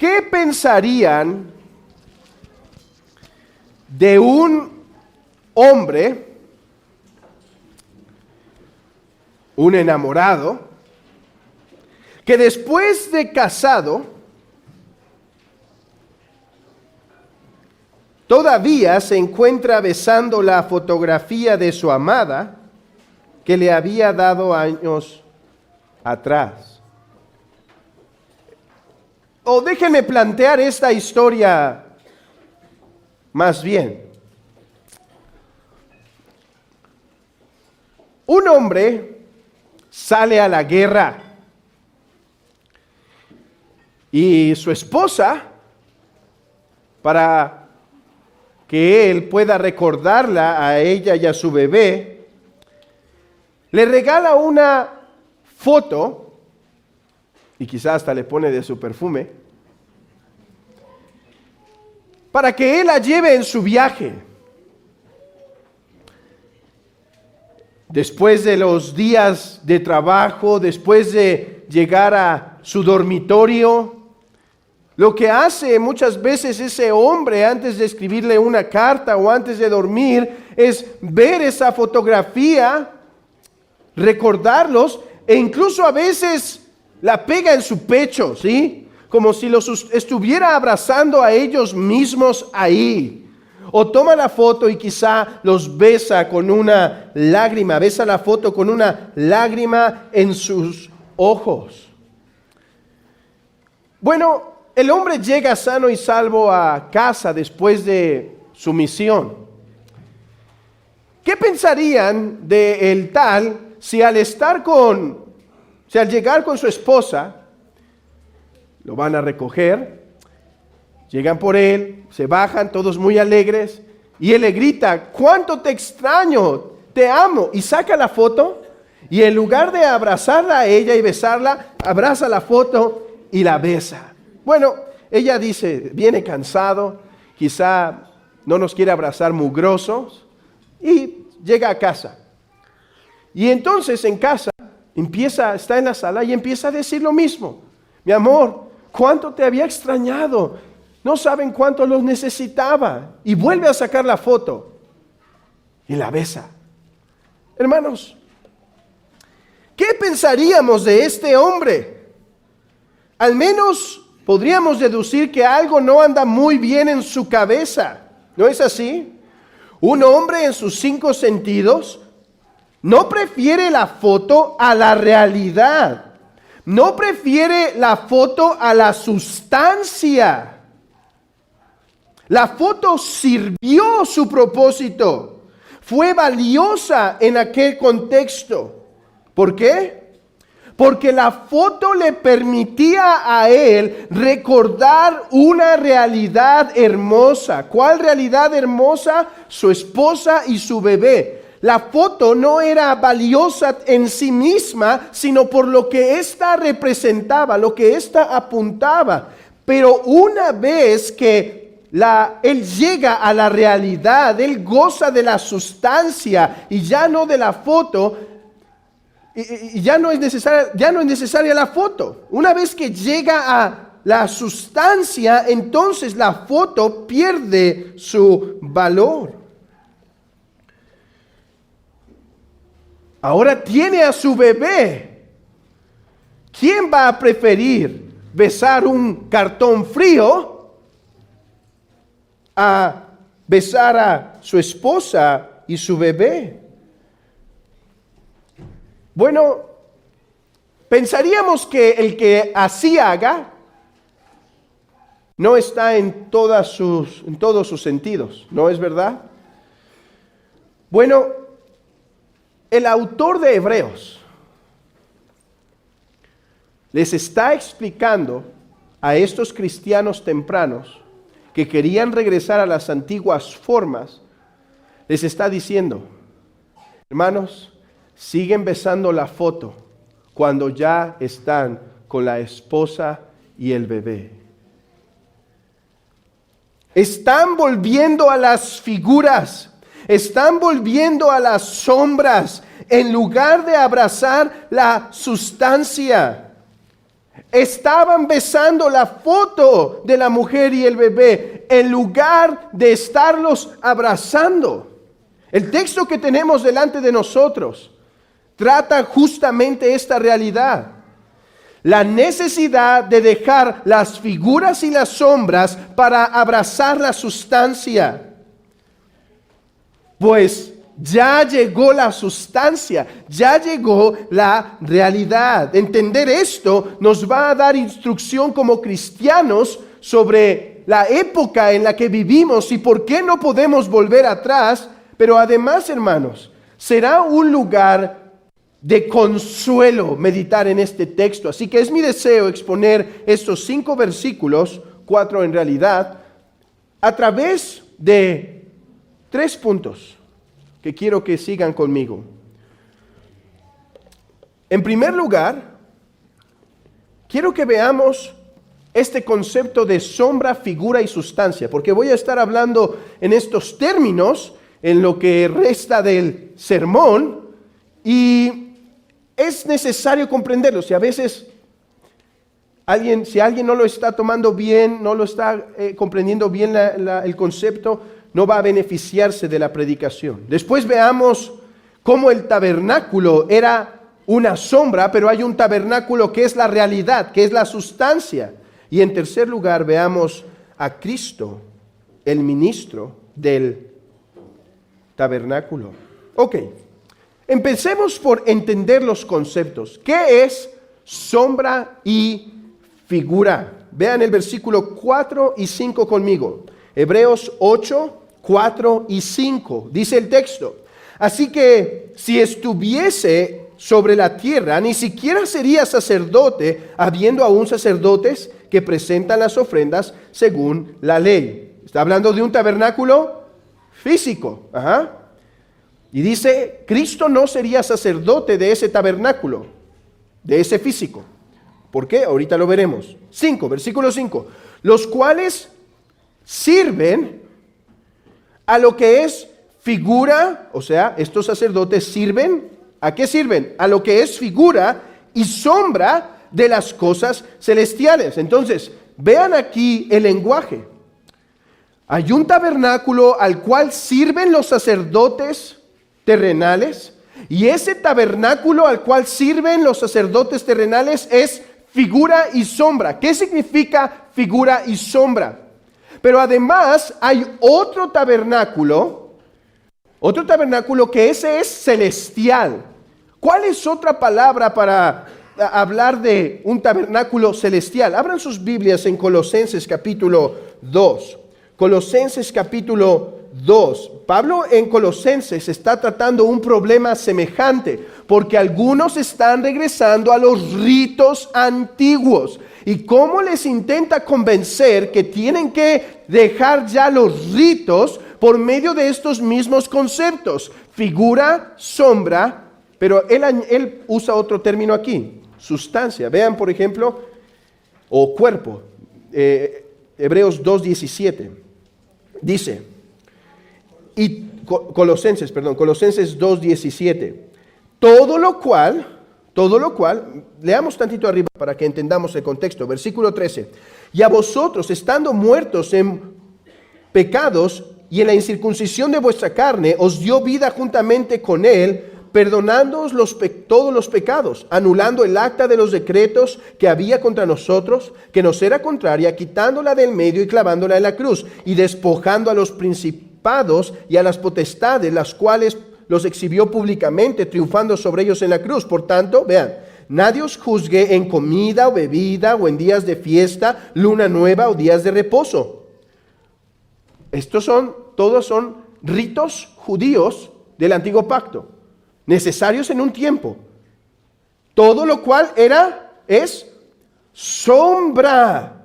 ¿Qué pensarían de un hombre, un enamorado, que después de casado todavía se encuentra besando la fotografía de su amada que le había dado años atrás? O déjenme plantear esta historia más bien. Un hombre sale a la guerra y su esposa, para que él pueda recordarla a ella y a su bebé, le regala una foto, y quizás hasta le pone de su perfume, para que él la lleve en su viaje. Después de los días de trabajo, después de llegar a su dormitorio, lo que hace muchas veces ese hombre antes de escribirle una carta o antes de dormir es ver esa fotografía, recordarlos e incluso a veces la pega en su pecho, ¿sí? Como si los estuviera abrazando a ellos mismos ahí. O toma la foto y quizá los besa con una lágrima, besa la foto con una lágrima en sus ojos. Bueno, el hombre llega sano y salvo a casa después de su misión. ¿Qué pensarían de el tal si al llegar con su esposa, lo van a recoger, llegan por él, se bajan todos muy alegres y él le grita: "¿Cuánto te extraño? Te amo", y saca la foto y en lugar de abrazarla a ella y besarla, abraza la foto y la besa? Bueno, ella dice, viene cansado, quizá no nos quiere abrazar mugrosos, y llega a casa. Y entonces en casa está en la sala y empieza a decir lo mismo: "Mi amor, cuánto te había extrañado, no saben cuánto los necesitaba", y vuelve a sacar la foto y la besa. Hermanos, ¿qué pensaríamos de este hombre? Al menos podríamos deducir que algo no anda muy bien en su cabeza, ¿no es así? Un hombre en sus 5 sentidos no prefiere la foto a la realidad. No prefiere la foto a la sustancia. La foto sirvió su propósito. Fue valiosa en aquel contexto. ¿Por qué? Porque la foto le permitía a él recordar una realidad hermosa. ¿Cuál realidad hermosa? Su esposa y su bebé. La foto no era valiosa en sí misma, sino por lo que ésta representaba, lo que ésta apuntaba. Pero una vez que él llega a la realidad, él goza de la sustancia y ya no de la foto, y ya no es necesaria la foto. Una vez que llega a la sustancia, entonces la foto pierde su valor. Ahora tiene a su bebé. ¿Quién va a preferir besar un cartón frío a besar a su esposa y su bebé? Bueno, pensaríamos que el que así haga no está en todos sus sentidos, ¿no es verdad? Bueno, el autor de Hebreos les está explicando a estos cristianos tempranos que querían regresar a las antiguas formas, les está diciendo: hermanos, siguen besando la foto cuando ya están con la esposa y el bebé. Están volviendo a las figuras. Están volviendo a las sombras en lugar de abrazar la sustancia. Estaban besando la foto de la mujer y el bebé en lugar de estarlos abrazando. El texto que tenemos delante de nosotros trata justamente esta realidad. La necesidad de dejar las figuras y las sombras para abrazar la sustancia. Pues ya llegó la sustancia, ya llegó la realidad. Entender esto nos va a dar instrucción como cristianos sobre la época en la que vivimos y por qué no podemos volver atrás. Pero además, hermanos, será un lugar de consuelo meditar en este texto. Así que es mi deseo exponer estos 5 versículos, 4 en realidad, a través de 3 puntos que quiero que sigan conmigo. En primer lugar, quiero que veamos este concepto de sombra, figura y sustancia, porque voy a estar hablando en estos términos en lo que resta del sermón y es necesario comprenderlo. Si a veces si alguien no lo está tomando bien, no lo está comprendiendo bien el concepto, no va a beneficiarse de la predicación. Después veamos cómo el tabernáculo era una sombra, pero hay un tabernáculo que es la realidad, que es la sustancia. Y en tercer lugar veamos a Cristo, el ministro del tabernáculo. Ok, empecemos por entender los conceptos. ¿Qué es sombra y figura? Vean el versículo 4 y 5 conmigo. Hebreos 8, 4 y 5. Dice el texto: así que si estuviese sobre la tierra, ni siquiera sería sacerdote, habiendo aún sacerdotes que presentan las ofrendas según la ley. Está hablando de un tabernáculo físico. Y dice, Cristo no sería sacerdote de ese tabernáculo, de ese físico. ¿Por qué? Ahorita lo veremos. 5, versículo 5. Los cuales sirven a lo que es figura, o sea, estos sacerdotes sirven, ¿a qué sirven? A lo que es figura y sombra de las cosas celestiales. Entonces, vean aquí el lenguaje. Hay un tabernáculo al cual sirven los sacerdotes terrenales, y ese tabernáculo al cual sirven los sacerdotes terrenales es figura y sombra. ¿Qué significa figura y sombra? Pero además hay otro tabernáculo que ese es celestial. ¿Cuál es otra palabra para hablar de un tabernáculo celestial? Abran sus Biblias en Colosenses capítulo 2. Colosenses capítulo 2. Pablo en Colosenses está tratando un problema semejante, porque algunos están regresando a los ritos antiguos. ¿Y cómo les intenta convencer que tienen que dejar ya los ritos por medio de estos mismos conceptos? Figura, sombra, pero él usa otro término aquí, sustancia. Vean, por ejemplo, o cuerpo, Hebreos 2:17. Dice, y Colosenses 2:17. Todo lo cual, leamos tantito arriba para que entendamos el contexto. Versículo 13. Y a vosotros, estando muertos en pecados y en la incircuncisión de vuestra carne, os dio vida juntamente con él, perdonándoos todos los pecados, anulando el acta de los decretos que había contra nosotros, que nos era contraria, quitándola del medio y clavándola en la cruz, y despojando a los principados y a las potestades, las cuales los exhibió públicamente, triunfando sobre ellos en la cruz. Por tanto, vean, nadie os juzgue en comida o bebida, o en días de fiesta, luna nueva o días de reposo. Todos son ritos judíos del antiguo pacto, necesarios en un tiempo. Todo lo cual es sombra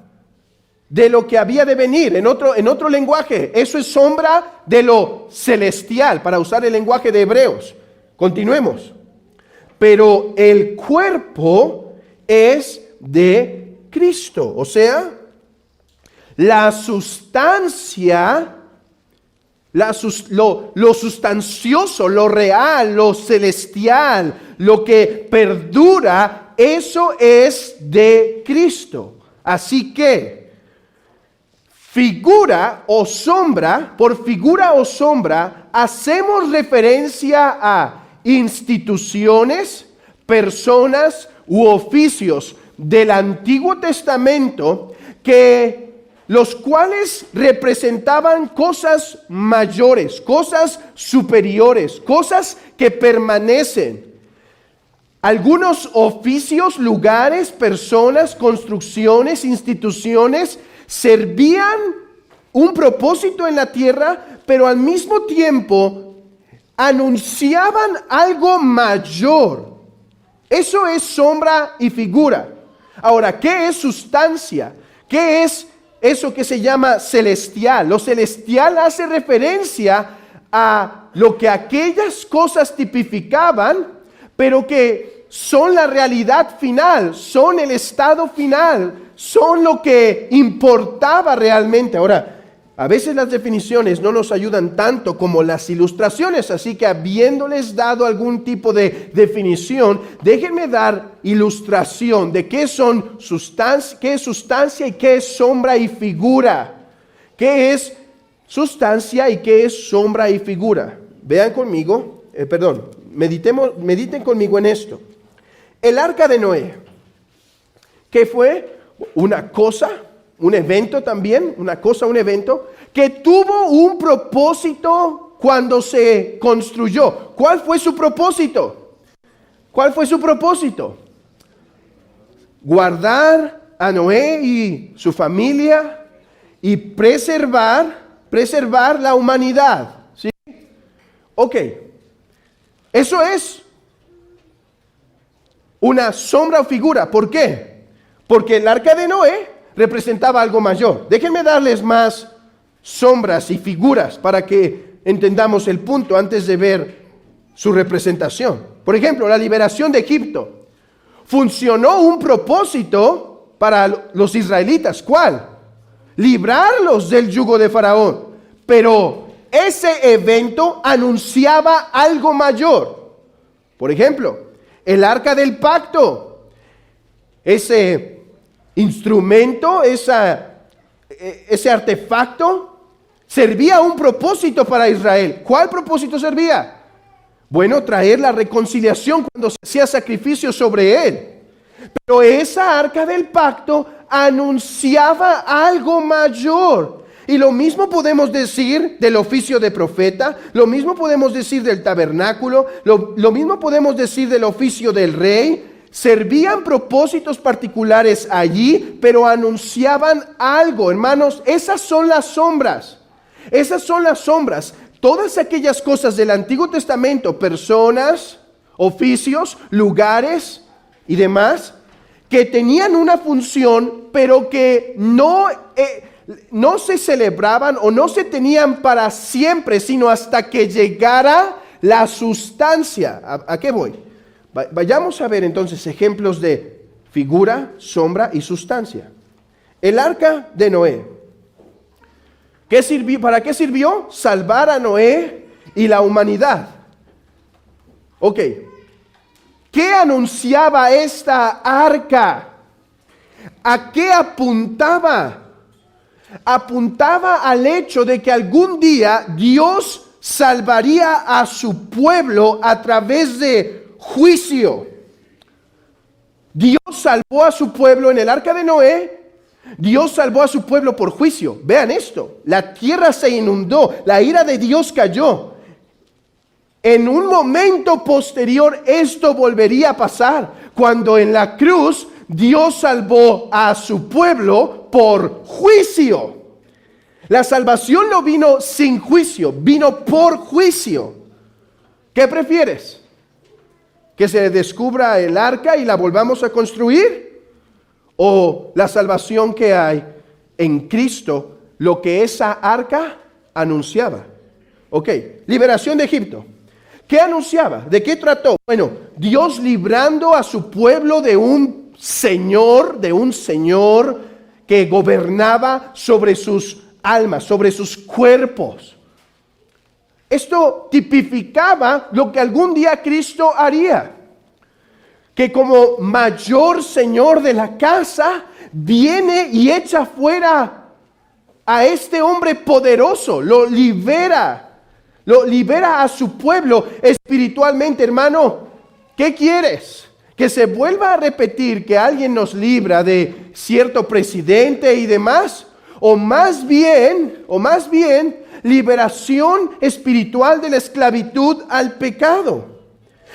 de lo que había de venir. En otro lenguaje, eso es sombra de lo celestial, para usar el lenguaje de Hebreos. Continuemos. Pero el cuerpo es de Cristo, o sea, la sustancia, lo sustancioso, lo real, lo celestial, lo que perdura, eso es de Cristo. Así que, figura o sombra, por figura o sombra, hacemos referencia a instituciones, personas u oficios del Antiguo Testamento los cuales representaban cosas mayores, cosas superiores, cosas que permanecen. Algunos oficios, lugares, personas, construcciones, instituciones servían un propósito en la tierra, pero al mismo tiempo anunciaban algo mayor. Eso es sombra y figura. Ahora, ¿qué es sustancia? ¿Qué es eso que se llama celestial? Lo celestial hace referencia a lo que aquellas cosas tipificaban, pero que son la realidad final, son el estado final, son lo que importaba realmente. Ahora, a veces las definiciones no nos ayudan tanto como las ilustraciones, así que habiéndoles dado algún tipo de definición, déjenme dar ilustración de qué son qué es sustancia y qué es sombra y figura. ¿Qué es sustancia y qué es sombra y figura? Vean conmigo, mediten conmigo en esto. El arca de Noé, ¿qué fue? Una cosa, un evento también, una cosa, un evento, que tuvo un propósito cuando se construyó. ¿Cuál fue su propósito? ¿Cuál fue su propósito? Guardar a Noé y su familia y preservar la humanidad. ¿Sí? Ok, eso es una sombra o figura. ¿Por qué? Porque el arca de Noé representaba algo mayor. Déjenme darles más sombras y figuras para que entendamos el punto antes de ver su representación. Por ejemplo, la liberación de Egipto. Funcionó un propósito para los israelitas. ¿Cuál? Librarlos del yugo de Faraón. Pero ese evento anunciaba algo mayor. Por ejemplo, el arca del pacto. Ese instrumento, ese artefacto, servía a un propósito para Israel. ¿Cuál propósito servía? Bueno, traer la reconciliación cuando se hacía sacrificio sobre él. Pero esa arca del pacto anunciaba algo mayor. Y lo mismo podemos decir del oficio de profeta, lo mismo podemos decir del tabernáculo, lo mismo podemos decir del oficio del rey. Servían propósitos particulares allí, pero anunciaban algo. Hermanos, esas son las sombras. Esas son las sombras. Todas aquellas cosas del Antiguo Testamento, personas, oficios, lugares y demás, que tenían una función, pero que no se celebraban o no se tenían para siempre, sino hasta que llegara la sustancia. ¿A qué voy? Vayamos a ver entonces ejemplos de figura, sombra y sustancia. El arca de Noé. ¿Para qué sirvió? Salvar a Noé y la humanidad. Ok. ¿Qué anunciaba esta arca? ¿A qué apuntaba? Apuntaba al hecho de que algún día Dios salvaría a su pueblo a través de juicio. Dios salvó a su pueblo en el arca de Noé. Dios salvó a su pueblo por juicio. Vean esto, la tierra se inundó, la ira de Dios cayó. En un momento posterior esto volvería a pasar, cuando en la cruz Dios salvó a su pueblo por juicio. La salvación no vino sin juicio, vino por juicio. ¿Qué prefieres? ¿Que se descubra el arca y la volvamos a construir? ¿O la salvación que hay en Cristo, lo que esa arca anunciaba? Ok, liberación de Egipto. ¿Qué anunciaba? ¿De qué trató? Bueno, Dios librando a su pueblo de un señor que gobernaba sobre sus almas, sobre sus cuerpos. Esto tipificaba lo que algún día Cristo haría. que como mayor señor de la casa, viene y echa fuera a este hombre poderoso, lo libera a su pueblo espiritualmente. Hermano, ¿qué quieres? ¿Que se vuelva a repetir que alguien nos libra de cierto presidente y demás? O más bien, liberación espiritual de la esclavitud al pecado.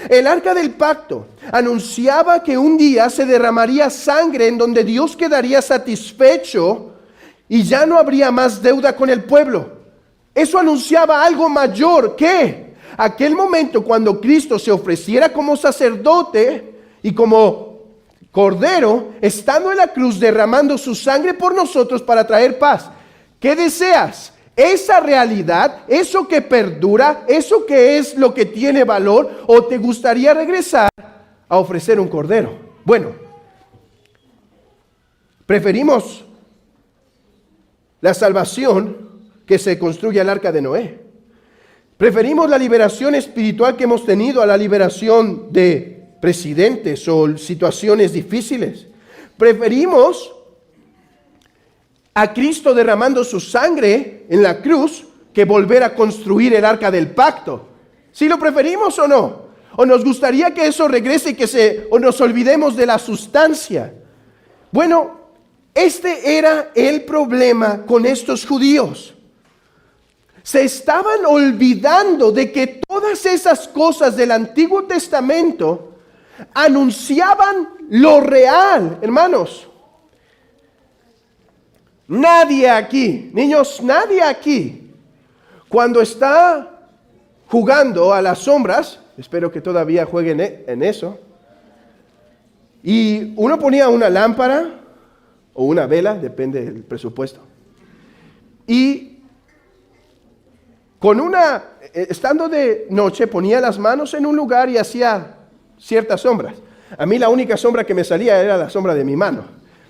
El arca del pacto anunciaba que un día se derramaría sangre en donde Dios quedaría satisfecho y ya no habría más deuda con el pueblo. Eso anunciaba algo mayor que aquel momento cuando Cristo se ofreciera como sacerdote y como cordero, estando en la cruz derramando su sangre por nosotros para traer paz. ¿Qué deseas? ¿Esa realidad, eso que perdura, eso que es lo que tiene valor, o te gustaría regresar a ofrecer un cordero? Bueno, preferimos la salvación que se construye al arca de Noé. Preferimos la liberación espiritual que hemos tenido a la liberación de presidentes o situaciones difíciles. Preferimos a Cristo derramando su sangre en la cruz que volver a construir el arca del pacto. ¿Sí lo preferimos o no? ¿O nos gustaría que eso regrese y o nos olvidemos de la sustancia? Bueno, este era el problema con estos judíos. Se estaban olvidando de que todas esas cosas del Antiguo Testamento anunciaban lo real, hermanos. Nadie aquí, niños, nadie aquí, cuando está jugando a las sombras, espero que todavía jueguen en eso, y uno ponía una lámpara o una vela, depende del presupuesto, y estando de noche, ponía las manos en un lugar y hacía ciertas sombras. A mí la única sombra que me salía era la sombra de mi mano.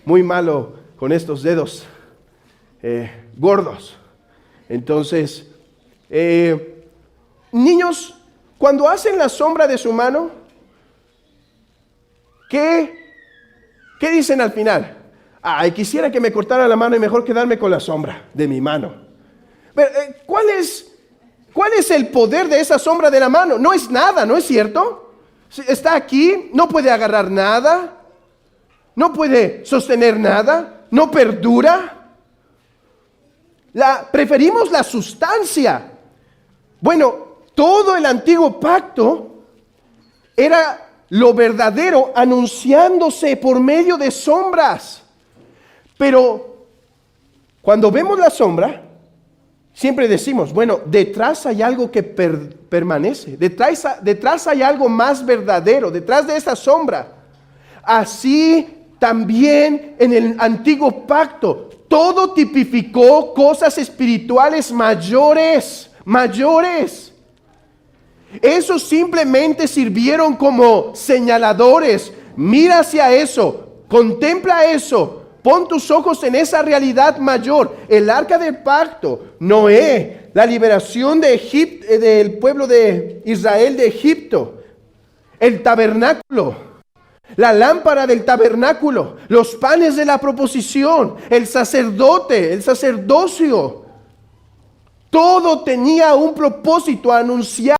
Muy malo con estos dedos gordos. Entonces, niños, cuando hacen la sombra de su mano, ¿qué dicen al final? Ay, quisiera que me cortara la mano y mejor quedarme con la sombra de mi mano. Pero, ¿cuál es el poder de esa sombra de la mano? No es nada, ¿no es cierto? Está aquí, no puede agarrar nada, no puede sostener nada, no perdura. Preferimos la sustancia. Bueno, todo el antiguo pacto era lo verdadero anunciándose por medio de sombras. Pero cuando vemos la sombra, siempre decimos, bueno, detrás hay algo que permanece, detrás hay algo más verdadero, detrás de esa sombra. Así también en el antiguo pacto, todo tipificó cosas espirituales mayores. Esos simplemente sirvieron como señaladores. Mira hacia eso, contempla eso. Pon tus ojos en esa realidad mayor. El arca del pacto, Noé, la liberación de Egipto, del pueblo de Israel de Egipto, el tabernáculo, la lámpara del tabernáculo, los panes de la proposición, el sacerdote, el sacerdocio. Todo tenía un propósito, anunciar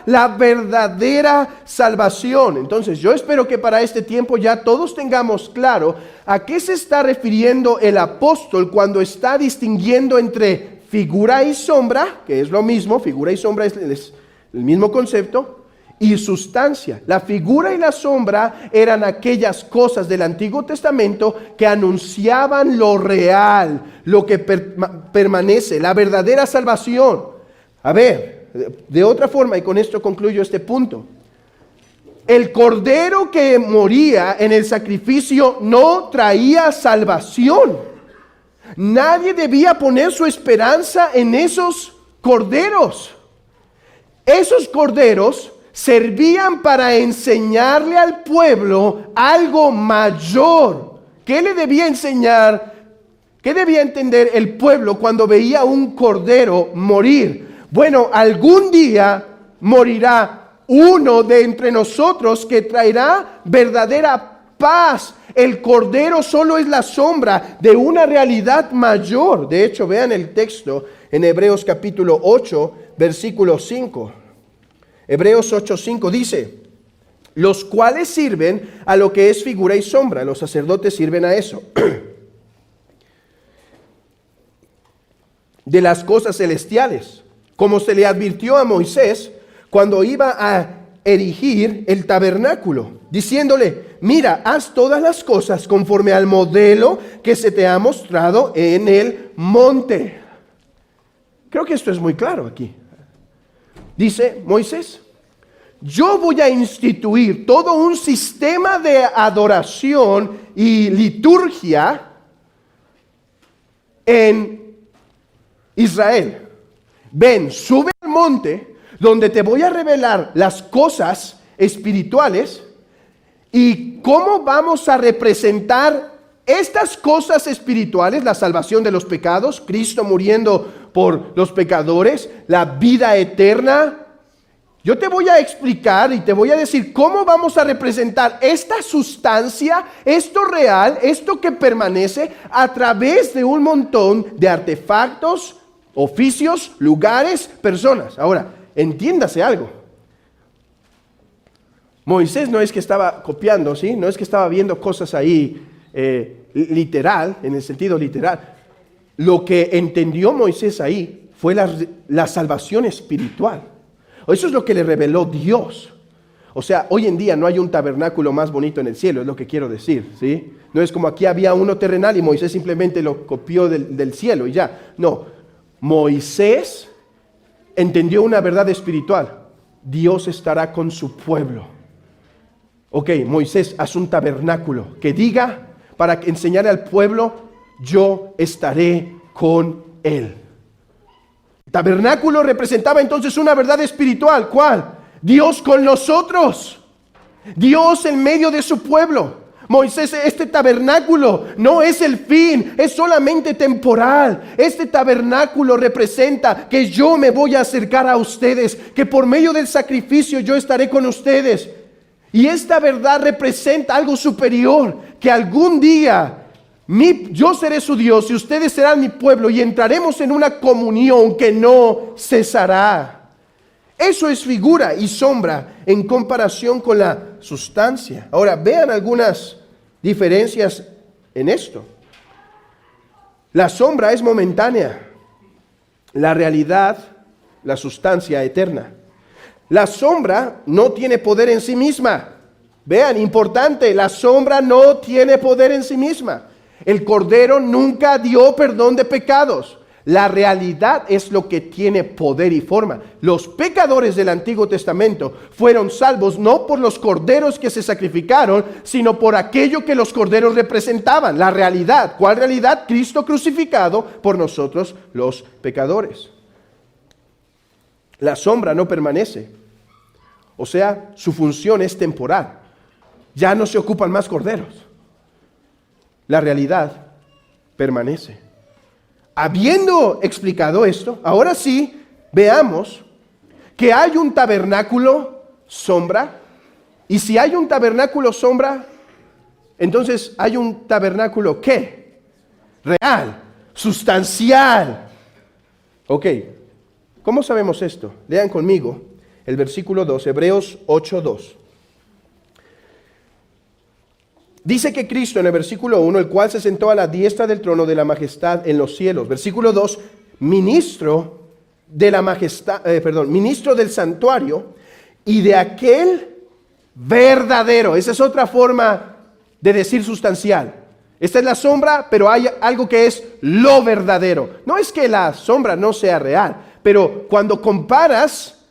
la verdadera salvación. Entonces yo espero que para este tiempo ya todos tengamos claro a qué se está refiriendo el apóstol cuando está distinguiendo entre figura y sombra, que es lo mismo, figura y sombra es el mismo concepto, y sustancia. La figura y la sombra eran aquellas cosas del Antiguo Testamento que anunciaban lo real, lo que permanece, la verdadera salvación. A ver, de otra forma, y con esto concluyo este punto. El cordero que moría en el sacrificio no traía salvación. Nadie debía poner su esperanza en esos corderos. Esos corderos servían para enseñarle al pueblo algo mayor. ¿Qué le debía enseñar? ¿Qué debía entender el pueblo cuando veía un cordero morir? Bueno, algún día morirá uno de entre nosotros que traerá verdadera paz. El Cordero solo es la sombra de una realidad mayor. De hecho, vean el texto en Hebreos capítulo 8, versículo 5. Hebreos 8:5 dice: los cuales sirven a lo que es figura y sombra. Los sacerdotes sirven a eso. De las cosas celestiales, como se le advirtió a Moisés cuando iba a erigir el tabernáculo, diciéndole: mira, haz todas las cosas conforme al modelo que se te ha mostrado en el monte. Creo que esto es muy claro aquí. Dice Moisés: yo voy a instituir todo un sistema de adoración y liturgia en Israel. Ven, sube al monte donde te voy a revelar las cosas espirituales y cómo vamos a representar estas cosas espirituales: la salvación de los pecados, Cristo muriendo por los pecadores, la vida eterna. Yo te voy a explicar y te voy a decir cómo vamos a representar esta sustancia, esto real, esto que permanece, a través de un montón de artefactos, oficios, lugares, personas. Ahora, entiéndase algo. Moisés no es que estaba copiando, ¿sí? No es que estaba viendo cosas ahí literal, en el sentido literal. Lo que entendió Moisés ahí fue la salvación espiritual. Eso es lo que le reveló Dios. O sea, hoy en día no hay un tabernáculo más bonito en el cielo, es lo que quiero decir, ¿sí? No es como aquí había uno terrenal y Moisés simplemente lo copió del cielo y ya. No, Moisés entendió una verdad espiritual: Dios estará con su pueblo. Ok, Moisés, haz un tabernáculo que diga, para enseñar al pueblo: yo estaré con él. El tabernáculo representaba entonces una verdad espiritual. ¿Cuál? Dios con nosotros, Dios en medio de su pueblo. Moisés, este tabernáculo no es el fin, es solamente temporal. Este tabernáculo representa que yo me voy a acercar a ustedes, que por medio del sacrificio yo estaré con ustedes. Y esta verdad representa algo superior, que algún día yo seré su Dios y ustedes serán mi pueblo, y entraremos en una comunión que no cesará. Eso es figura y sombra en comparación con la sustancia. Ahora, vean algunas diferencias en esto. La sombra es momentánea, la realidad, la sustancia eterna. La sombra no tiene poder en sí misma. Vean, importante, la sombra no tiene poder en sí misma. El Cordero nunca dio perdón de pecados. La realidad es lo que tiene poder y forma. Los pecadores del Antiguo Testamento fueron salvos no por los corderos que se sacrificaron, sino por aquello que los corderos representaban. La realidad. ¿Cuál realidad? Cristo crucificado por nosotros los pecadores. La sombra no permanece. O sea, su función es temporal. Ya no se ocupan más corderos. La realidad permanece. Habiendo explicado esto, ahora sí veamos que hay un tabernáculo sombra. Y si hay un tabernáculo sombra, entonces hay un tabernáculo ¿qué? Real, sustancial. Ok, ¿cómo sabemos esto? Lean conmigo el versículo 2, Hebreos 8:2. Dice que Cristo en el versículo 1, el cual se sentó a la diestra del trono de la majestad en los cielos. Versículo 2, ministro de la majestad, ministro del santuario y de aquel verdadero. Esa es otra forma de decir sustancial. Esta es la sombra, pero hay algo que es lo verdadero. No es que la sombra no sea real, pero cuando comparas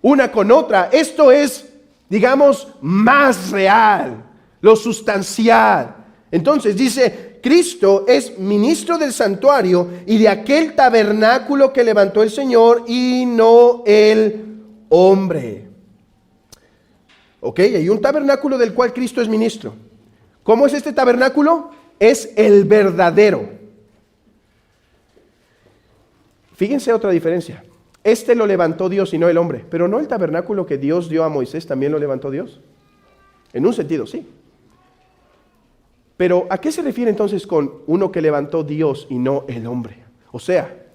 una con otra, esto es, digamos, más real. Lo sustancial. Entonces dice, Cristo es ministro del santuario y de aquel tabernáculo que levantó el Señor y no el hombre. Ok, hay un tabernáculo del cual Cristo es ministro. ¿Cómo es este tabernáculo? Es el verdadero. Fíjense otra diferencia. este lo levantó Dios y no el hombre. Pero no el tabernáculo que Dios dio a Moisés, ¿también lo levantó Dios? En un sentido, sí. Pero ¿a qué se refiere entonces con uno que levantó Dios y no el hombre? O sea,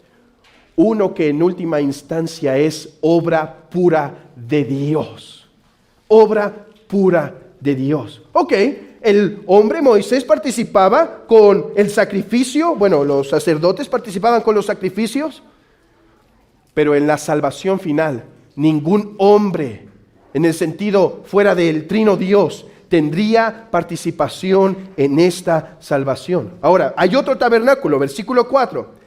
uno que en última instancia es obra pura de Dios. Obra pura de Dios. Ok, el hombre Moisés participaba con el sacrificio, bueno, los sacerdotes participaban con los sacrificios, pero en la salvación final, ningún hombre, en el sentido fuera del trino Dios, tendría participación en esta salvación. Ahora, hay otro tabernáculo, versículo 4,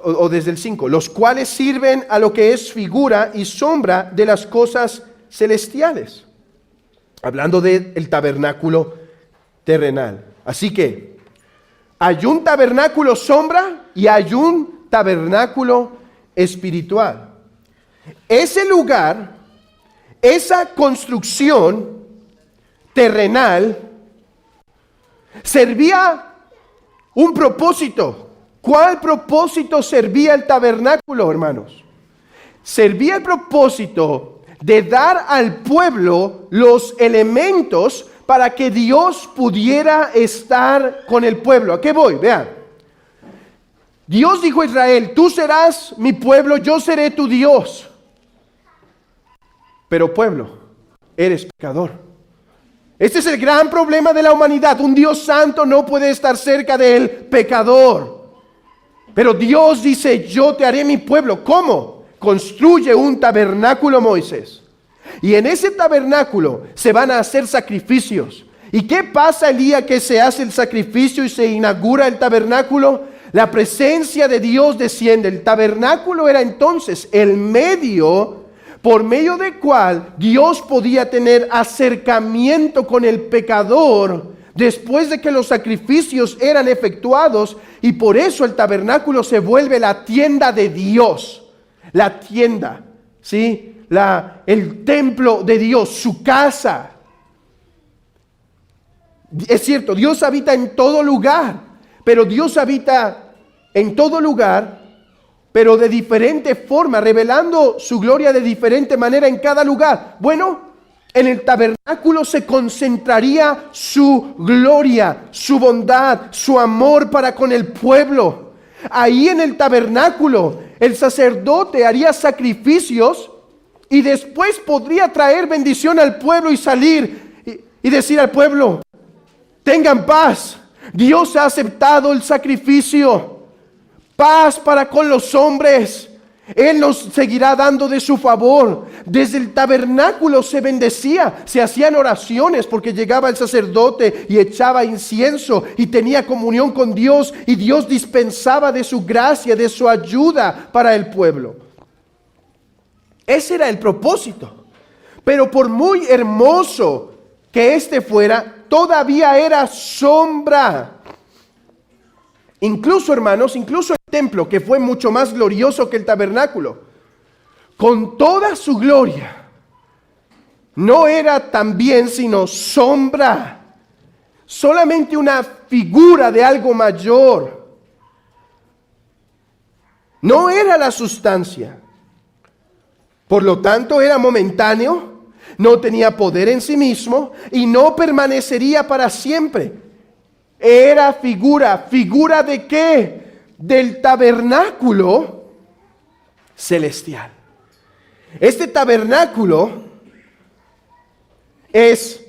o desde el 5, los cuales sirven a lo que es figura y sombra de las cosas celestiales. Hablando del tabernáculo terrenal. Así que hay un tabernáculo sombra y hay un tabernáculo espiritual. Ese lugar, esa construcción terrenal, servía un propósito. ¿Cuál propósito servía el tabernáculo, hermanos? Servía el propósito de dar al pueblo los elementos para que Dios pudiera estar con el pueblo. ¿A qué voy? Vean. Dios dijo a Israel, tú serás mi pueblo, yo seré tu Dios. Pero pueblo, eres pecador. Este es el gran problema de la humanidad. Un Dios santo no puede estar cerca del pecador. Pero Dios dice, yo te haré mi pueblo. ¿Cómo? Construye un tabernáculo, Moisés. Y en ese tabernáculo se van a hacer sacrificios. ¿Y qué pasa el día que se hace el sacrificio y se inaugura el tabernáculo? La presencia de Dios desciende. El tabernáculo era entonces el medio por medio del cual Dios podía tener acercamiento con el pecador después de que los sacrificios eran efectuados, y por eso el tabernáculo se vuelve la tienda de Dios. La tienda, ¿sí? El templo de Dios, su casa. Es cierto, Dios habita en todo lugar, pero Dios habita en todo lugar, pero de diferente forma, revelando su gloria de diferente manera en cada lugar. Bueno, en el tabernáculo se concentraría su gloria, su bondad, su amor para con el pueblo. Ahí en el tabernáculo, el sacerdote haría sacrificios y después podría traer bendición al pueblo y salir y decir al pueblo, tengan paz, Dios ha aceptado el sacrificio, paz para con los hombres, Él nos seguirá dando de su favor. Desde el tabernáculo se bendecía, se hacían oraciones porque llegaba el sacerdote y echaba incienso y tenía comunión con Dios, y Dios dispensaba de su gracia, de su ayuda para el pueblo. Ese era el propósito. Pero por muy hermoso que este fuera, todavía era sombra. Incluso, hermanos, incluso el templo, que fue mucho más glorioso que el tabernáculo, con toda su gloria, no era también sino sombra, solamente una figura de algo mayor. No era la sustancia. Por lo tanto, era momentáneo, no tenía poder en sí mismo y no permanecería para siempre. Era ¿figura de qué? Del tabernáculo celestial. Este tabernáculo es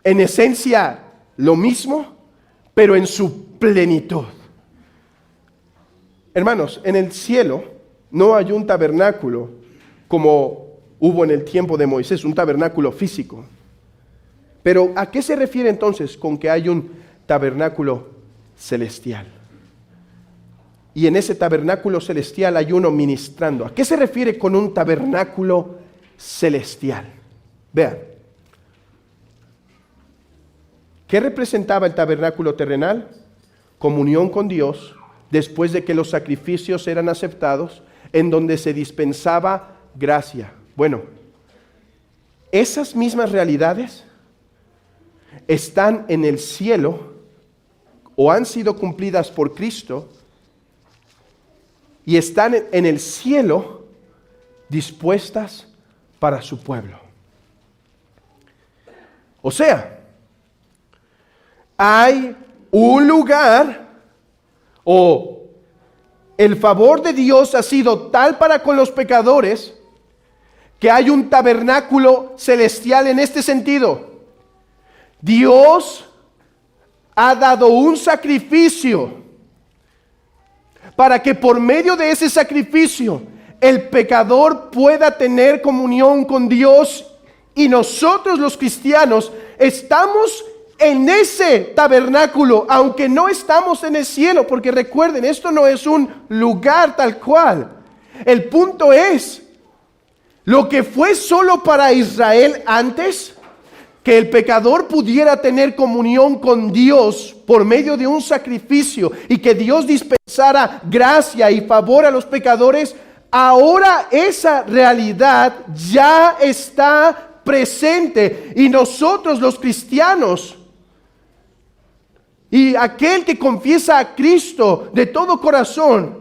en esencia lo mismo, pero en su plenitud. Hermanos, en el cielo no hay un tabernáculo como hubo en el tiempo de Moisés, un tabernáculo físico. Pero ¿a qué se refiere entonces con que hay un tabernáculo celestial? Y en ese tabernáculo celestial hay uno ministrando. ¿A qué se refiere con un tabernáculo celestial? Vean. ¿Qué representaba el tabernáculo terrenal? Comunión con Dios después de que los sacrificios eran aceptados, en donde se dispensaba gracia. Bueno, esas mismas realidades están en el cielo o han sido cumplidas por Cristo y están en el cielo dispuestas para su pueblo. O sea, hay un lugar, o el favor de Dios ha sido tal para con los pecadores, que hay un tabernáculo celestial en este sentido. Dios ha dado un sacrificio para que por medio de ese sacrificio el pecador pueda tener comunión con Dios, y nosotros los cristianos estamos en ese tabernáculo, aunque no estamos en el cielo, porque recuerden, esto no es un lugar tal cual. El punto es, lo que fue solo para Israel antes, que el pecador pudiera tener comunión con Dios por medio de un sacrificio y que Dios dispensara gracia y favor a los pecadores, ahora esa realidad ya está presente, y nosotros los cristianos y aquel que confiesa a Cristo de todo corazón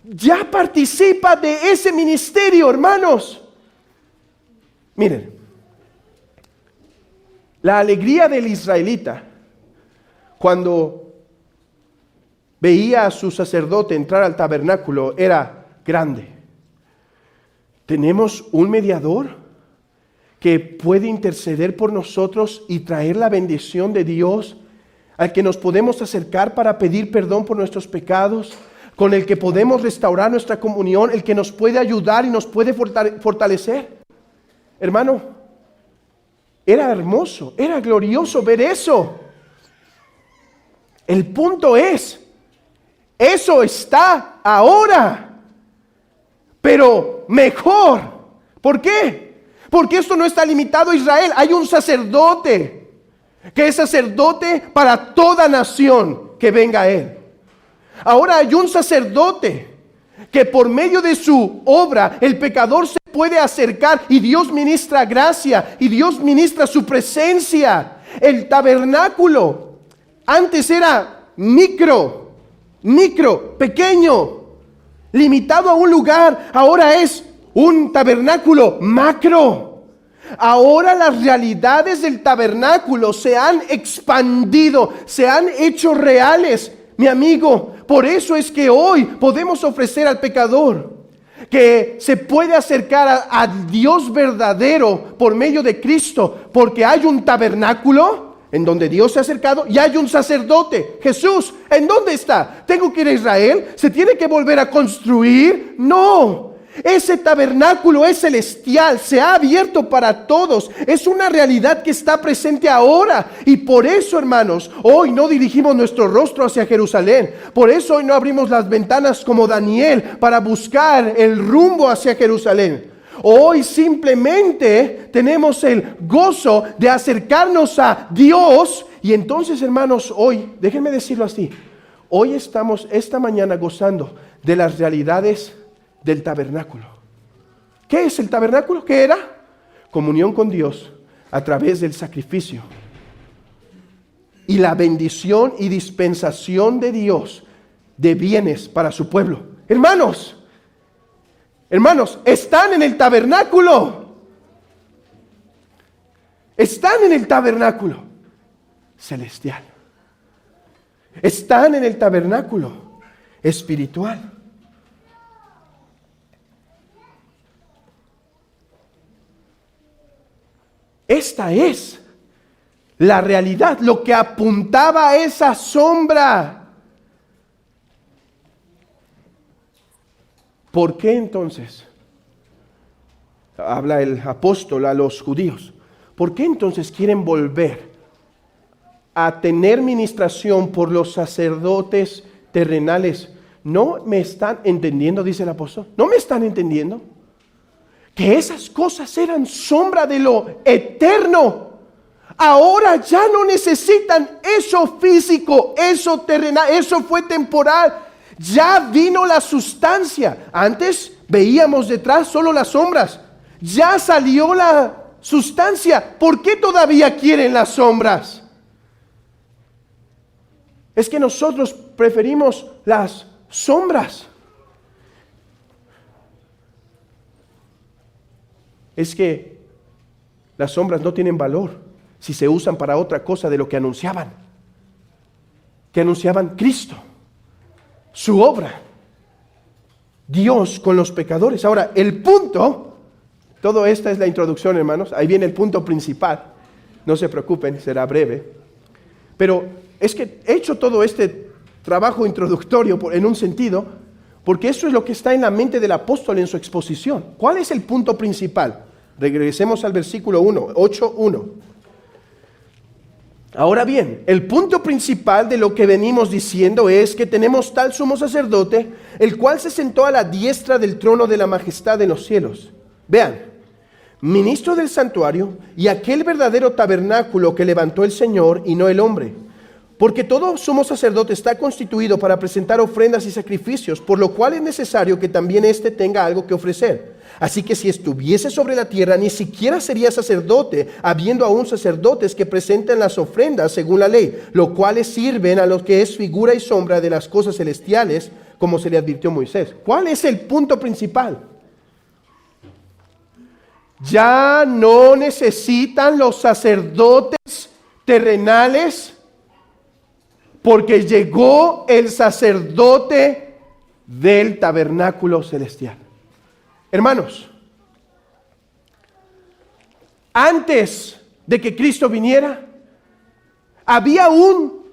ya participa de ese ministerio, hermanos. Miren, la alegría del israelita cuando veía a su sacerdote entrar al tabernáculo era grande. Tenemos un mediador que puede interceder por nosotros y traer la bendición de Dios, al que nos podemos acercar para pedir perdón por nuestros pecados, con el que podemos restaurar nuestra comunión, el que nos puede ayudar y nos puede fortalecer. Hermano, era hermoso, era glorioso ver eso. El punto es, eso está ahora, pero mejor. ¿Por qué? Porque esto no está limitado a Israel. Hay un sacerdote que es sacerdote para toda nación que venga a él. Ahora hay un sacerdote que por medio de su obra el pecador se puede acercar, y Dios ministra gracia y Dios ministra su presencia. El tabernáculo antes era micro, pequeño, limitado a un lugar. Ahora es un tabernáculo macro. Ahora las realidades del tabernáculo se han expandido, se han hecho reales, mi amigo. Por eso es que hoy podemos ofrecer al pecador que se puede acercar a Dios verdadero por medio de Cristo, porque hay un tabernáculo en donde Dios se ha acercado y hay un sacerdote. Jesús, ¿en dónde está? ¿Tengo que ir a Israel? ¿Se tiene que volver a construir? No. Ese tabernáculo es celestial, se ha abierto para todos. Es una realidad que está presente ahora. Y por eso, hermanos, hoy no dirigimos nuestro rostro hacia Jerusalén. Por eso hoy no abrimos las ventanas como Daniel para buscar el rumbo hacia Jerusalén. Hoy simplemente tenemos el gozo de acercarnos a Dios. Y entonces, hermanos, hoy, déjenme decirlo así, hoy estamos esta mañana gozando de las realidades del tabernáculo. ¿Qué es el tabernáculo? ¿Qué era? Comunión con Dios a través del sacrificio y la bendición y dispensación de Dios de bienes para su pueblo. Hermanos, están en el tabernáculo. Están en el tabernáculo celestial. Están en el tabernáculo espiritual. Esta es la realidad, lo que apuntaba a esa sombra. ¿Por qué entonces? Habla el apóstol a los judíos. ¿Por qué entonces quieren volver a tener ministración por los sacerdotes terrenales? ¿No me están entendiendo? Dice el apóstol. ¿No me están entendiendo? Que esas cosas eran sombra de lo eterno. Ahora ya no necesitan eso físico, eso terrenal, eso fue temporal. Ya vino la sustancia. Antes veíamos detrás solo las sombras. Ya salió la sustancia. ¿Por qué todavía quieren las sombras? Es que nosotros preferimos las sombras. es que las sombras no tienen valor si se usan para otra cosa de lo que anunciaban. Que anunciaban Cristo, su obra, Dios con los pecadores. Ahora, el punto, todo esta es la introducción, hermanos, ahí viene el punto principal. No se preocupen, será breve. Pero es que he hecho todo este trabajo introductorio en un sentido, porque eso es lo que está en la mente del apóstol en su exposición. ¿Cuál es el punto principal? Regresemos al versículo 1, 8:1. Ahora bien, el punto principal de lo que venimos diciendo es que tenemos tal sumo sacerdote, el cual se sentó a la diestra del trono de la majestad en los cielos. Vean, ministro del santuario y aquel verdadero tabernáculo que levantó el Señor y no el hombre. Porque todo sumo sacerdote está constituido para presentar ofrendas y sacrificios, por lo cual es necesario que también éste tenga algo que ofrecer. Así que si estuviese sobre la tierra, ni siquiera sería sacerdote, habiendo aún sacerdotes que presenten las ofrendas según la ley, lo cuales sirven a lo que es figura y sombra de las cosas celestiales, como se le advirtió a Moisés. ¿Cuál es el punto principal? Ya no necesitan los sacerdotes terrenales, porque llegó el sacerdote del tabernáculo celestial. Hermanos, antes de que Cristo viniera, había un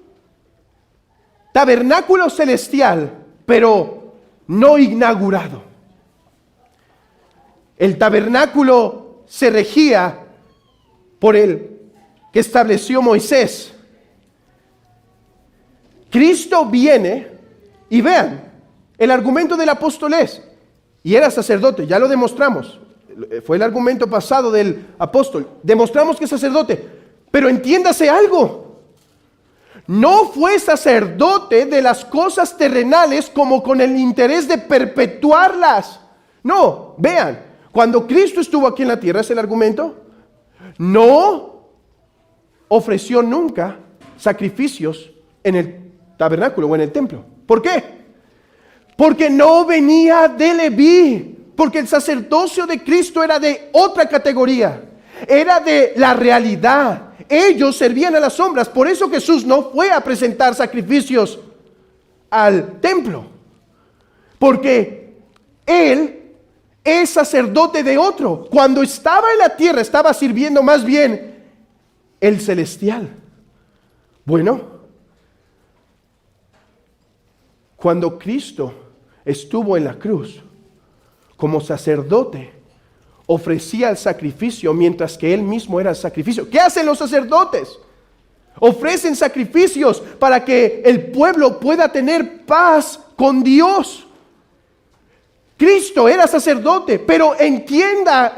tabernáculo celestial, pero no inaugurado. El tabernáculo se regía por el que estableció Moisés. Cristo viene y vean, el argumento del apóstol es, y era sacerdote, ya lo demostramos, fue el argumento pasado del apóstol, demostramos que es sacerdote, pero entiéndase algo, no fue sacerdote de las cosas terrenales como con el interés de perpetuarlas. No, vean, cuando Cristo estuvo aquí en la tierra, es el argumento, no ofreció nunca sacrificios en el tabernáculo o en el templo. ¿Por qué? Porque no venía de Leví, porque el sacerdocio de Cristo era de otra categoría, era de la realidad. Ellos servían a las sombras, por eso Jesús no fue a presentar sacrificios al templo, porque Él es sacerdote de otro. Cuando estaba en la tierra, estaba sirviendo más bien el celestial. Bueno, cuando Cristo estuvo en la cruz como sacerdote, ofrecía el sacrificio mientras que Él mismo era el sacrificio. ¿Qué hacen los sacerdotes? Ofrecen sacrificios para que el pueblo pueda tener paz con Dios. Cristo era sacerdote, pero entienda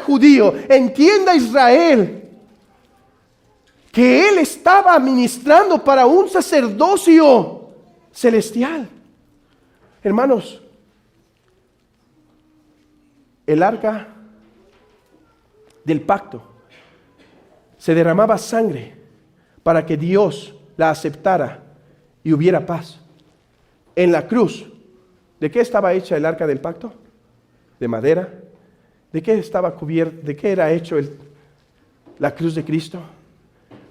judío, entienda Israel, que Él estaba ministrando para un sacerdocio celestial. Hermanos, el arca del pacto se derramaba sangre para que Dios la aceptara y hubiera paz. En la cruz, ¿de qué estaba hecha el arca del pacto? ¿De madera? ¿De qué estaba cubierta? ¿De qué era hecho la cruz de Cristo?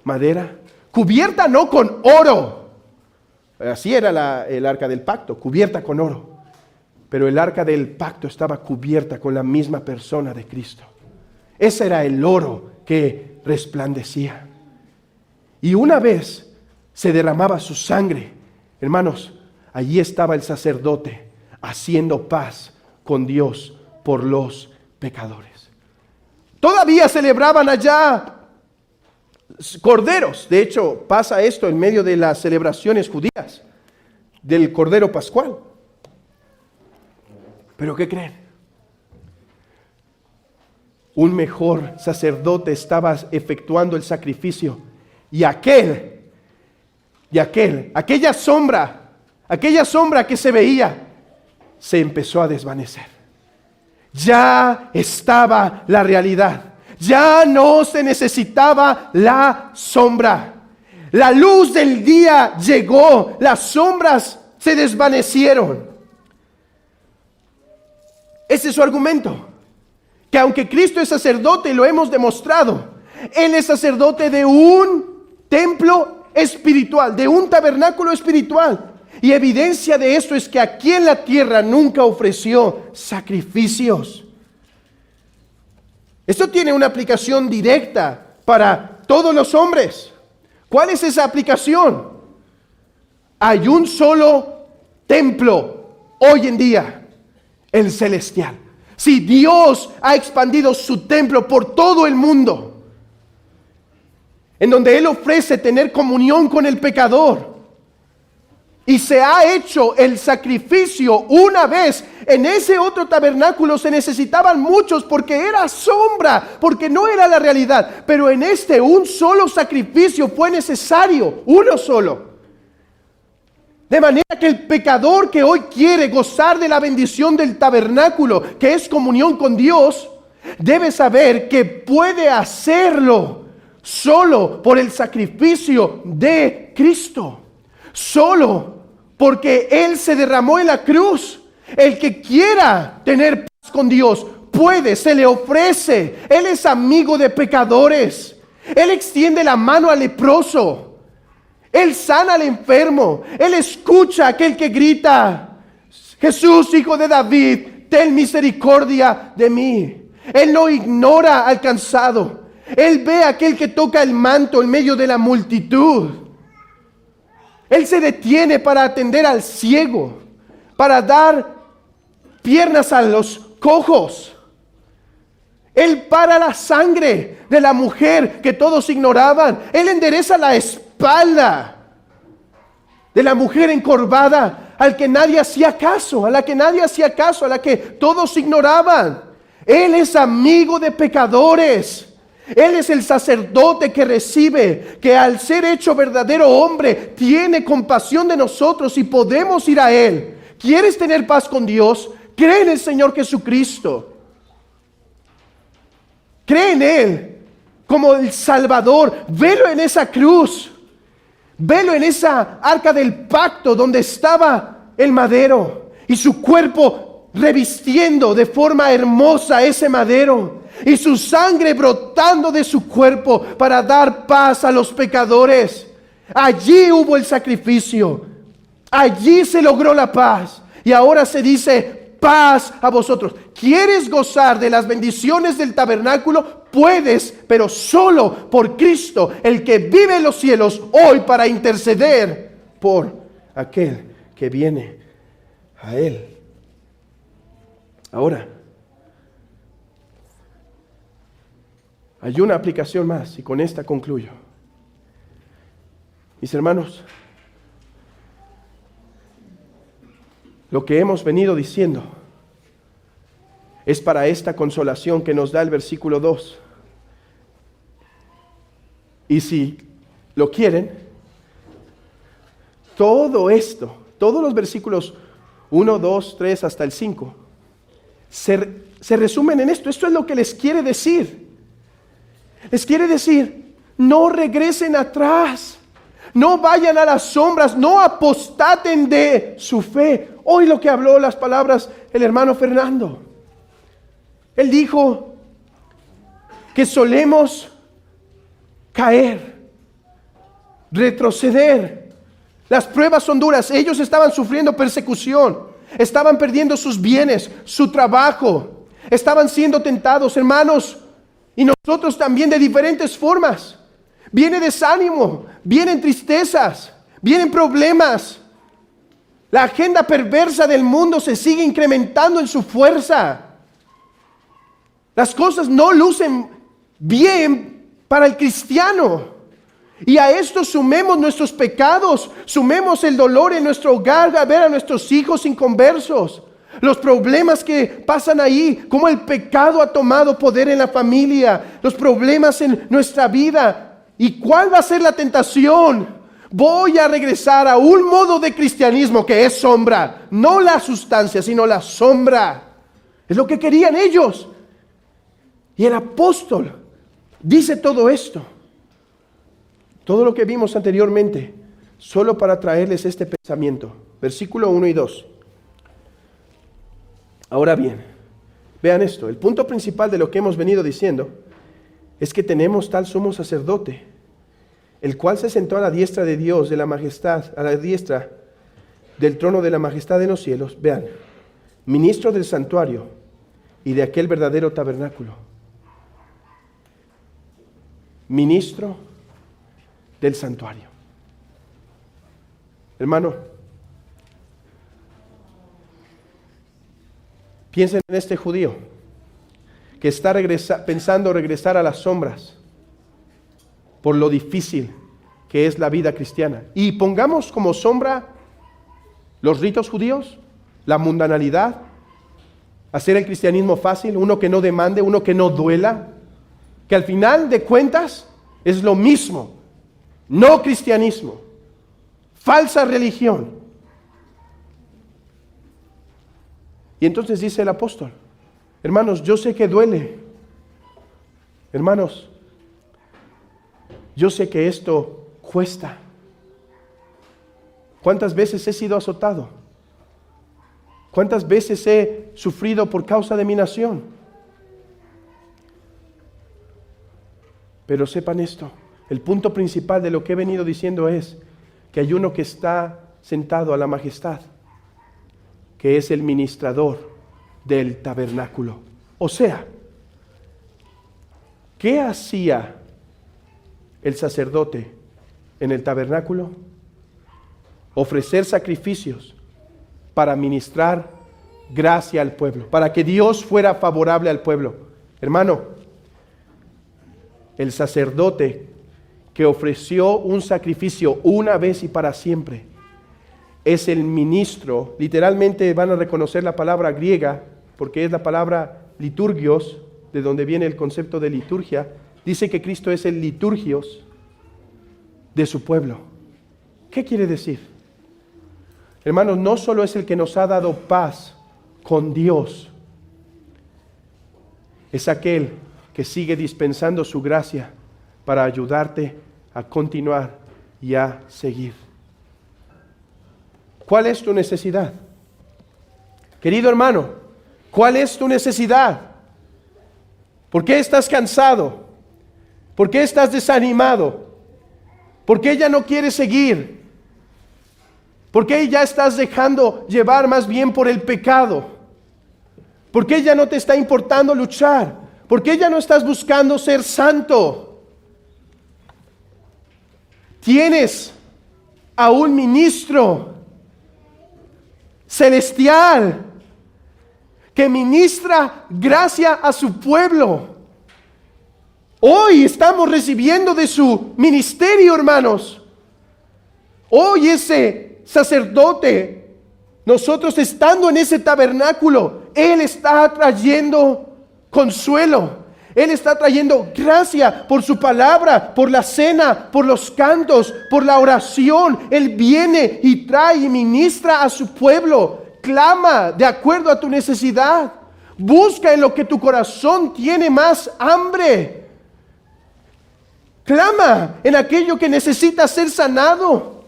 Madera. Cubierta no con oro. Así era el arca del pacto, cubierta con oro. Pero el arca del pacto estaba cubierta con la misma persona de Cristo. Ese era el oro que resplandecía. Y una vez se derramaba su sangre, hermanos, allí estaba el sacerdote haciendo paz con Dios por los pecadores. Todavía celebraban allá corderos. De hecho, pasa esto en medio de las celebraciones judías del Cordero Pascual. ¿Pero qué creen? Un mejor sacerdote estaba efectuando el sacrificio y aquella sombra que se veía, se empezó a desvanecer. Ya estaba la realidad. Ya no se necesitaba la sombra. La luz del día llegó. Las sombras se desvanecieron. Ese es su argumento. que aunque Cristo es sacerdote, lo hemos demostrado, Él es sacerdote de un templo espiritual, de un tabernáculo espiritual. Y evidencia de esto es que aquí en la tierra nunca ofreció sacrificios. Esto tiene una aplicación directa para todos los hombres. ¿Cuál es esa aplicación? Hay un solo templo hoy en día, el celestial. Si Dios ha expandido su templo por todo el mundo, en donde Él ofrece tener comunión con el pecador, y se ha hecho el sacrificio una vez. En ese otro tabernáculo se necesitaban muchos porque era sombra, porque no era la realidad. Pero en este un solo sacrificio fue necesario, uno solo. De manera que el pecador que hoy quiere gozar de la bendición del tabernáculo, que es comunión con Dios, debe saber que puede hacerlo solo por el sacrificio de Cristo. Solo porque Él se derramó en la cruz. El que quiera tener paz con Dios puede, se le ofrece. Él es amigo de pecadores. Él extiende la mano al leproso. Él sana al enfermo. Él escucha a aquel que grita: Jesús, hijo de David, ten misericordia de mí. Él no ignora al cansado. Él ve a aquel que toca el manto en medio de la multitud. Él se detiene para atender al ciego, para dar piernas a los cojos. Él para la sangre de la mujer que todos ignoraban. Él endereza la espalda de la mujer encorvada al que nadie hacía caso, a la que nadie hacía caso, a la que todos ignoraban. Él es amigo de pecadores. Él es el sacerdote que recibe, que al ser hecho verdadero hombre, tiene compasión de nosotros y podemos ir a Él. ¿Quieres tener paz con Dios? Cree en el Señor Jesucristo. Cree en Él como el Salvador. Velo en esa cruz. Velo en esa arca del pacto donde estaba el madero y su cuerpo revistiendo de forma hermosa ese madero. Y su sangre brotando de su cuerpo para dar paz a los pecadores. Allí hubo el sacrificio. Allí se logró la paz. Y ahora se dice: paz a vosotros. ¿Quieres gozar de las bendiciones del tabernáculo? Puedes, pero solo por Cristo, el que vive en los cielos hoy para interceder por aquel que viene a Él. Ahora, hay una aplicación más y con esta concluyo. Mis hermanos, lo que hemos venido diciendo es para esta consolación que nos da el versículo 2. Y si lo quieren, todo esto, todos los versículos 1, 2, 3 hasta el 5, se resumen en esto. Esto es lo que les quiere decir. Les quiere decir: no regresen atrás, no vayan a las sombras, no apostaten de su fe. Hoy lo que habló las palabras el hermano Fernando. Él dijo que solemos caer, retroceder. Las pruebas son duras. Ellos estaban sufriendo persecución, estaban perdiendo sus bienes, su trabajo, estaban siendo tentados, hermanos. Y nosotros también de diferentes formas. Viene desánimo, vienen tristezas, vienen problemas. La agenda perversa del mundo se sigue incrementando en su fuerza. Las cosas no lucen bien para el cristiano. Y a esto sumemos nuestros pecados, sumemos el dolor en nuestro hogar, a ver a nuestros hijos inconversos. Los problemas que pasan ahí, cómo el pecado ha tomado poder en la familia, los problemas en nuestra vida. ¿Y cuál va a ser la tentación? Voy a regresar a un modo de cristianismo que es sombra, no la sustancia, sino la sombra. Es lo que querían ellos. Y el apóstol dice todo esto, todo lo que vimos anteriormente, solo para traerles este pensamiento. Versículo 1 y 2. Ahora bien, Vean esto, el punto principal de lo que hemos venido diciendo es que tenemos tal sumo sacerdote, el cual se sentó a la diestra de Dios, de la majestad, a la diestra del trono de la majestad en los cielos. Vean, ministro del santuario y de aquel verdadero tabernáculo. Ministro del santuario. Hermano, piensen en este judío que está pensando regresar a las sombras por lo difícil que es la vida cristiana. Y pongamos como sombra los ritos judíos, la mundanalidad, hacer el cristianismo fácil, uno que no demande, uno que no duela, que al final de cuentas es lo mismo, no cristianismo, falsa religión. Y entonces dice el apóstol, hermanos, yo sé que duele, hermanos, yo sé que esto cuesta. ¿Cuántas veces he sido azotado? ¿Cuántas veces he sufrido por causa de mi nación? Pero sepan esto, el punto principal de lo que he venido diciendo es que hay uno que está sentado a la majestad, que es el ministrador del tabernáculo. O sea, ¿qué hacía el sacerdote en el tabernáculo? Ofrecer sacrificios para ministrar gracia al pueblo, para que Dios fuera favorable al pueblo. Hermano, el sacerdote que ofreció un sacrificio una vez y para siempre es el ministro. Literalmente van a reconocer la palabra griega, porque es la palabra liturgios, de donde viene el concepto de liturgia. Dice que Cristo es el liturgios de su pueblo. ¿Qué quiere decir? Hermanos, no solo es el que nos ha dado paz con Dios, es aquel que sigue dispensando su gracia para ayudarte a continuar y a seguir. ¿Cuál es tu necesidad? Querido hermano, ¿cuál es tu necesidad? ¿Por qué estás cansado? ¿Por qué estás desanimado? ¿Por qué ya no quieres seguir? ¿Por qué ya estás dejando llevar más bien por el pecado? ¿Por qué ya no te está importando luchar? ¿Por qué ya no estás buscando ser santo? Tienes a un ministro celestial que ministra gracia a su pueblo. Hoy estamos recibiendo de su ministerio, hermanos. Hoy ese sacerdote, nosotros estando en ese tabernáculo, Él está trayendo consuelo. Él está trayendo gracia por su palabra, por la cena, por los cantos, por la oración. Él viene y trae y ministra a su pueblo. Clama de acuerdo a tu necesidad. Busca en lo que tu corazón tiene más hambre. Clama en aquello que necesita ser sanado.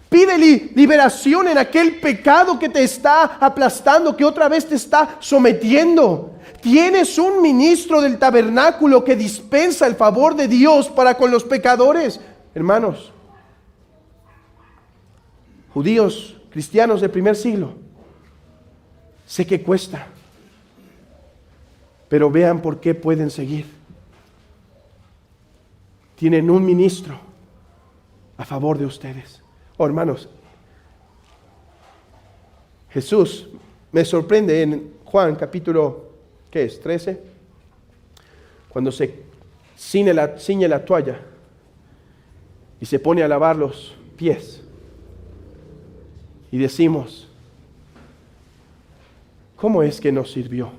Pide liberación en aquel pecado que te está aplastando, que otra vez te está sometiendo. Tienes un ministro del tabernáculo que dispensa el favor de Dios para con los pecadores. Hermanos, judíos, cristianos del primer siglo, sé que cuesta, pero vean por qué pueden seguir. Tienen un ministro a favor de ustedes. Oh, hermanos, Jesús me sorprende en Juan capítulo, ¿qué es? 13, cuando se ciñe la toalla y se pone a lavar los pies. Y decimos, ¿cómo es que nos sirvió?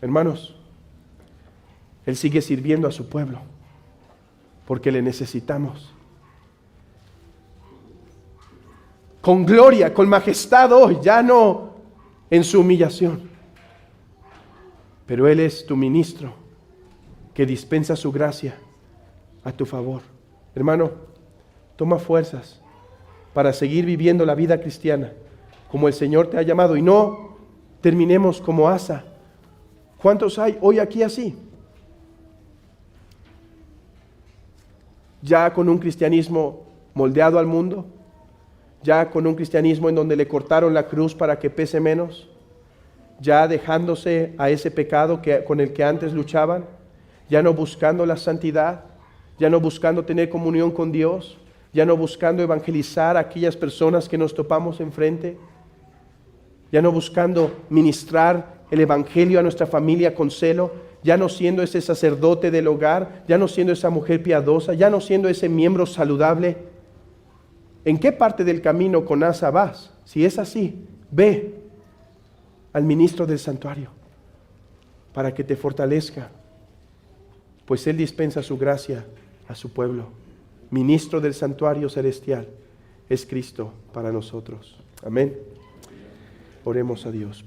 Hermanos, Él sigue sirviendo a su pueblo porque le necesitamos. Con gloria, con majestad hoy, ya no en su humillación. Pero Él es tu ministro que dispensa su gracia a tu favor. Hermano, toma fuerzas para seguir viviendo la vida cristiana como el Señor te ha llamado, y no terminemos como Asa. ¿Cuántos hay hoy aquí así? Ya con un cristianismo moldeado al mundo, ya con un cristianismo en donde le cortaron la cruz para que pese menos, ya dejándose a ese pecado con el que antes luchaban, ya no buscando la santidad, ya no buscando tener comunión con Dios, ya no buscando evangelizar a aquellas personas que nos topamos enfrente, ya no buscando ministrar el evangelio a nuestra familia con celo, ya no siendo ese sacerdote del hogar, ya no siendo esa mujer piadosa, ya no siendo ese miembro saludable. ¿En qué parte del camino con Asa vas? Si es así, ve al ministro del santuario para que te fortalezca, pues Él dispensa su gracia a su pueblo. Ministro del santuario celestial es Cristo para nosotros. Amén. Oremos a Dios.